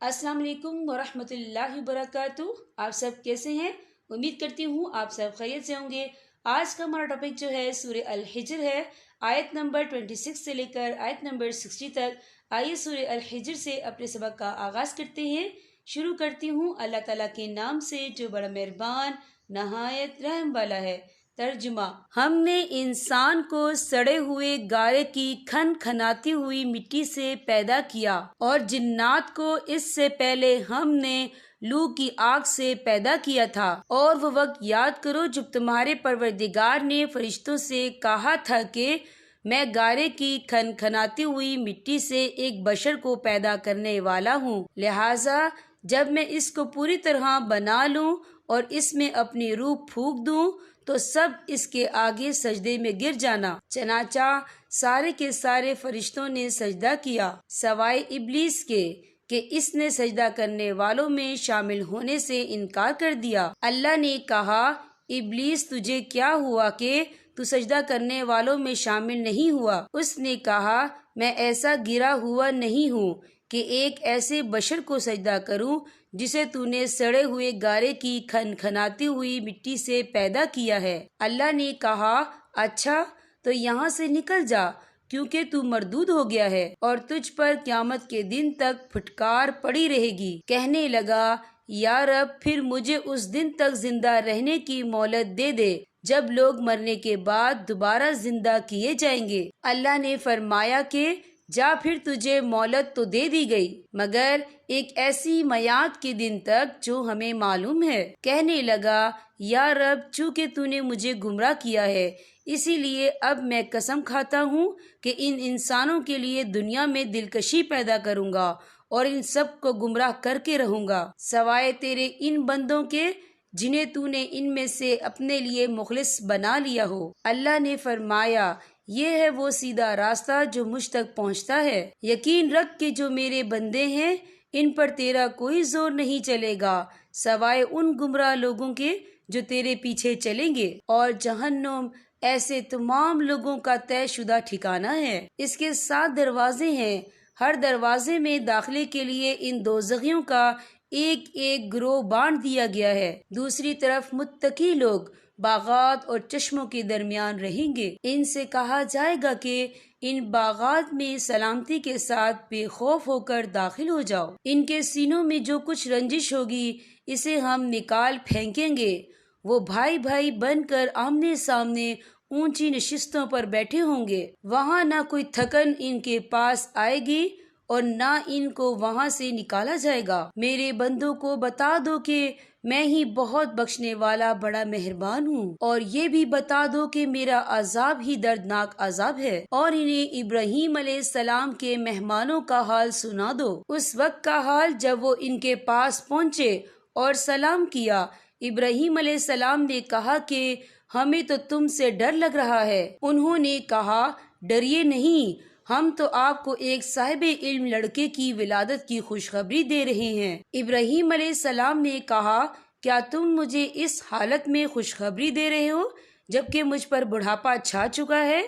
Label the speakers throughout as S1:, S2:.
S1: السلام علیکم ورحمۃ اللہ وبرکاتہ۔ آپ سب کیسے ہیں؟ امید کرتی ہوں آپ سب خیریت سے ہوں گے۔ آج کا ہمارا ٹاپک جو ہے سورہ الحجر ہے، آیت نمبر 26 سے لے کر آیت نمبر 60 تک۔ آئیے سورہ الحجر سے اپنے سبق کا آغاز کرتے ہیں۔ شروع کرتی ہوں اللہ تعالیٰ کے نام سے جو بڑا مہربان نہایت رحم والا ہے۔ ترجمہ: ہم نے انسان کو سڑے ہوئے گارے کی کھن کھناتی ہوئی مٹی سے پیدا کیا اور جنات کو اس سے پہلے ہم نے لو کی آگ سے پیدا کیا تھا۔ اور وہ وقت یاد کرو جب تمہارے پروردگار نے فرشتوں سے کہا تھا کہ میں گارے کی کھن کھناتی ہوئی مٹی سے ایک بشر کو پیدا کرنے والا ہوں، لہٰذا جب میں اس کو پوری طرح بنا لوں اور اس میں اپنی روح پھونک دوں تو سب اس کے آگے سجدے میں گر جانا۔ چنانچہ سارے کے سارے فرشتوں نے سجدہ کیا سوائے ابلیس کے کہ اس نے سجدہ کرنے والوں میں شامل ہونے سے انکار کر دیا۔ اللہ نے کہا، ابلیس تجھے کیا ہوا کہ تو سجدہ کرنے والوں میں شامل نہیں ہوا؟ اس نے کہا، میں ایسا گرا ہوا نہیں ہوں کہ ایک ایسے بشر کو سجدہ کروں جسے تو نے سڑے ہوئے گارے کی کھن کھناتی ہوئی مٹی سے پیدا کیا ہے۔ اللہ نے کہا، اچھا تو یہاں سے نکل جا کیونکہ تو مردود ہو گیا ہے اور تجھ پر قیامت کے دن تک پھٹکار پڑی رہے گی۔ کہنے لگا، یا رب پھر مجھے اس دن تک زندہ رہنے کی مہلت دے دے جب لوگ مرنے کے بعد دوبارہ زندہ کیے جائیں گے۔ اللہ نے فرمایا کہ جا پھر تجھے مہلت تو دے دی گئی مگر ایک ایسی میعاد کے دن تک جو ہمیں معلوم ہے۔ کہنے لگا، یا رب چونکہ تو نے مجھے گمراہ کیا ہے اسی لیے اب میں قسم کھاتا ہوں کہ ان انسانوں کے لیے دنیا میں دلکشی پیدا کروں گا اور ان سب کو گمراہ کر کے رہوں گا سوائے تیرے ان بندوں کے جنہیں تو نے ان میں سے اپنے لیے مخلص بنا لیا ہو۔ اللہ نے فرمایا، یہ ہے وہ سیدھا راستہ جو مجھ تک پہنچتا ہے۔ یقین رکھ کہ جو میرے بندے ہیں ان پر تیرا کوئی زور نہیں چلے گا سوائے ان گمراہ لوگوں کے جو تیرے پیچھے چلیں گے، اور جہنم ایسے تمام لوگوں کا طے شدہ ٹھکانہ ہے۔ اس کے 7 دروازے ہیں، ہر دروازے میں داخلے کے لیے ان دوزخیوں کا ایک ایک گروہ بانٹ دیا گیا ہے۔ دوسری طرف متقی لوگ باغات اور چشموں کے درمیان رہیں گے۔ ان سے کہا جائے گا کہ ان باغات میں سلامتی کے ساتھ بے خوف ہو کر داخل ہو جاؤ۔ ان کے سینوں میں جو کچھ رنجش ہوگی اسے ہم نکال پھینکیں گے۔ وہ بھائی بھائی بن کر آمنے سامنے اونچی نشستوں پر بیٹھے ہوں گے۔ وہاں نہ کوئی تھکن ان کے پاس آئے گی اور نہ ان کو وہاں سے نکالا جائے گا۔ میرے بندوں کو بتا دو کہ میں ہی بہت بخشنے والا بڑا مہربان ہوں، اور یہ بھی بتا دو کہ میرا عذاب ہی دردناک عذاب ہے۔ اور انہیں ابراہیم علیہ السلام کے مہمانوں کا حال سنا دو، اس وقت کا حال جب وہ ان کے پاس پہنچے اور سلام کیا۔ ابراہیم علیہ السلام نے کہا کہ ہمیں تو تم سے ڈر لگ رہا ہے۔ انہوں نے کہا، ڈریے نہیں، ہم تو آپ کو ایک صاحب علم لڑکے کی ولادت کی خوشخبری دے رہے ہیں۔ ابراہیم علیہ السلام نے کہا، کیا تم مجھے اس حالت میں خوشخبری دے رہے ہو جبکہ مجھ پر بڑھاپا چھا چکا ہے؟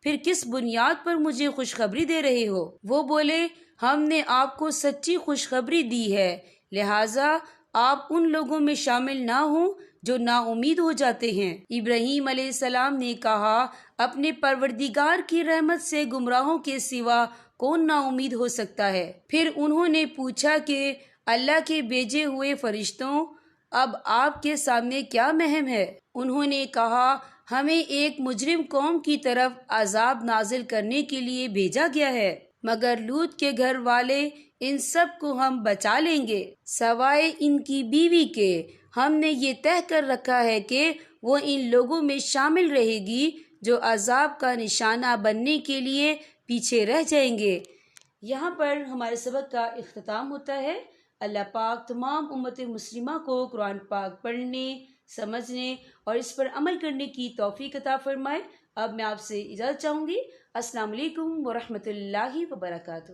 S1: پھر کس بنیاد پر مجھے خوشخبری دے رہے ہو؟ وہ بولے، ہم نے آپ کو سچی خوشخبری دی ہے، لہٰذا آپ ان لوگوں میں شامل نہ ہوں جو نا امید ہو جاتے ہیں۔ ابراہیم علیہ السلام نے کہا، اپنے پروردگار کی رحمت سے گمراہوں کے سوا کون نا امید ہو سکتا ہے؟ پھر انہوں نے پوچھا کہ اللہ کے بھیجے ہوئے فرشتوں، اب آپ کے سامنے کیا مہم ہے؟ انہوں نے کہا، ہمیں ایک مجرم قوم کی طرف عذاب نازل کرنے کے لیے بھیجا گیا ہے مگر لوط کے گھر والے ان سب کو ہم بچا لیں گے سوائے ان کی بیوی کے۔ ہم نے یہ طے کر رکھا ہے کہ وہ ان لوگوں میں شامل رہے گی جو عذاب کا نشانہ بننے کے لیے پیچھے رہ جائیں گے۔ یہاں پر ہمارے سبق کا اختتام ہوتا ہے۔ اللہ پاک تمام امت مسلمہ کو قرآن پاک پڑھنے، سمجھنے اور اس پر عمل کرنے کی توفیق عطا فرمائے۔ اب میں آپ سے اجازت چاہوں گی۔ السلام علیکم ورحمۃ اللہ وبرکاتہ۔